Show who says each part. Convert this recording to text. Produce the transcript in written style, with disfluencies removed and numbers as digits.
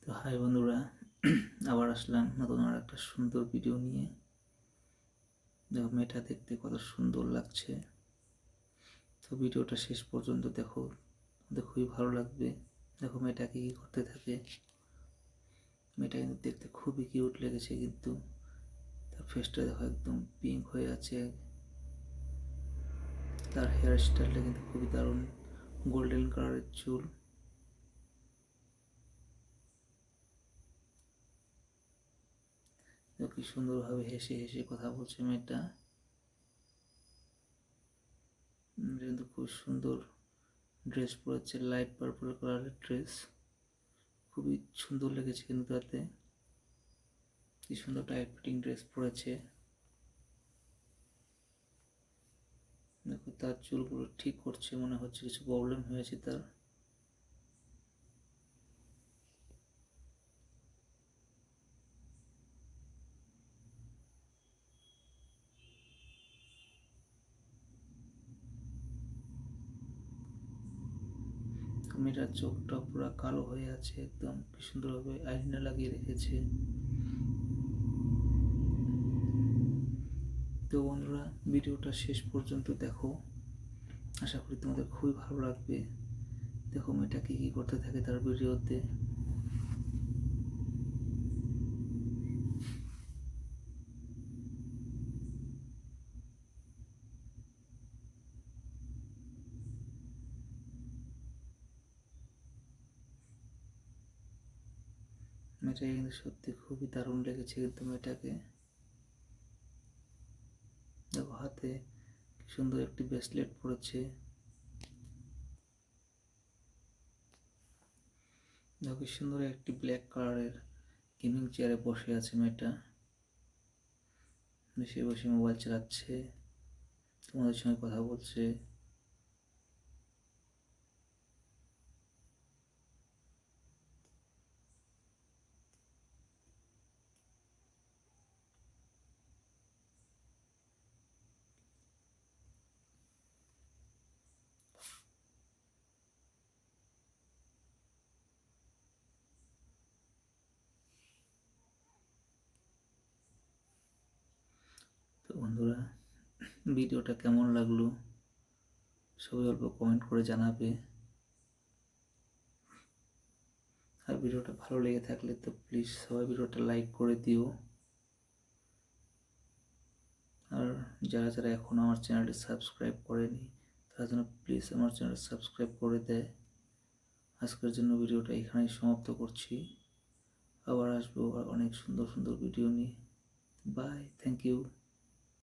Speaker 1: তো হাই বন্ধুরা, আবার আসলাম নতুন আর একটা সুন্দর ভিডিও নিয়ে। দেখো মেয়েটা দেখতে কত সুন্দর লাগছে। তো ভিডিওটা শেষ পর্যন্ত দেখো, খুবই ভালো লাগবে। দেখো মেয়েটাকে কী করতে থাকে। মেয়েটা কিন্তু দেখতে খুবই কিউট লেগেছে, কিন্তু তার ফেসটা দেখো একদম পিঙ্ক হয়ে আছে। তার হেয়ার স্টাইলটা কিন্তু খুবই দারুণ, গোল্ডেন কালারের চুল। কি সুন্দরভাবে হেসে হেসে কথা বলছে মেয়েটা। কিন্তু খুব সুন্দর ড্রেস পরেছে, লাইট পার্পল কালারের ড্রেস। খুবই সুন্দর লেগেছে কিন্তু তাতে। কি সুন্দর টাইট ফিটিং ড্রেস পরেছে। দেখো তার চুলগুলো ঠিক করছে, মনে হচ্ছে কিছু প্রবলেম হয়েছে তার। মেয়েটার চোখটা পুরো কালো হয়ে আছে একদম, কি সুন্দরভাবে আইলাইনার লাগিয়ে রেখেছে। তো বন্ধুরা, ভিডিওটা শেষ পর্যন্ত দেখো, আশা করি তোমাদের খুবই ভালো লাগবে। দেখো মেয়েটা কি কি করতে থাকে তার ভিডিওতে। মেয়েটাকে কিন্তু সত্যি খুবই দারুণ লেগেছে কিন্তু মেয়েটাকে। দেখো হাতে কি সুন্দর একটি ব্রেসলেট পরেছে। দেখো কি সুন্দর একটি ব্ল্যাক কালারের গেমিং চেয়ারে বসে আছে মেয়েটা। বসে বসে মোবাইল চালাচ্ছে, তোমাদের সঙ্গে কথা বলছে। তো বন্ধুরা, ভিডিওটা কেমন লাগলো সবাই অল্প কমেন্ট করে জানাবে। আর ভিডিওটা ভালো লেগে থাকলে তো প্লিজ সবাই ভিডিওটা লাইক করে দিও। আর যারা যারা এখন আমার চ্যানেলটি সাবস্ক্রাইব করেনি তারা যেন প্লিজ আমার চ্যানেল সাবস্ক্রাইব করে দেয়। আজকের জন্য ভিডিওটা এখানেই সমাপ্ত করছি। আবার আসবো আর অনেক সুন্দর সুন্দর ভিডিও নিয়ে। Bye, thank you.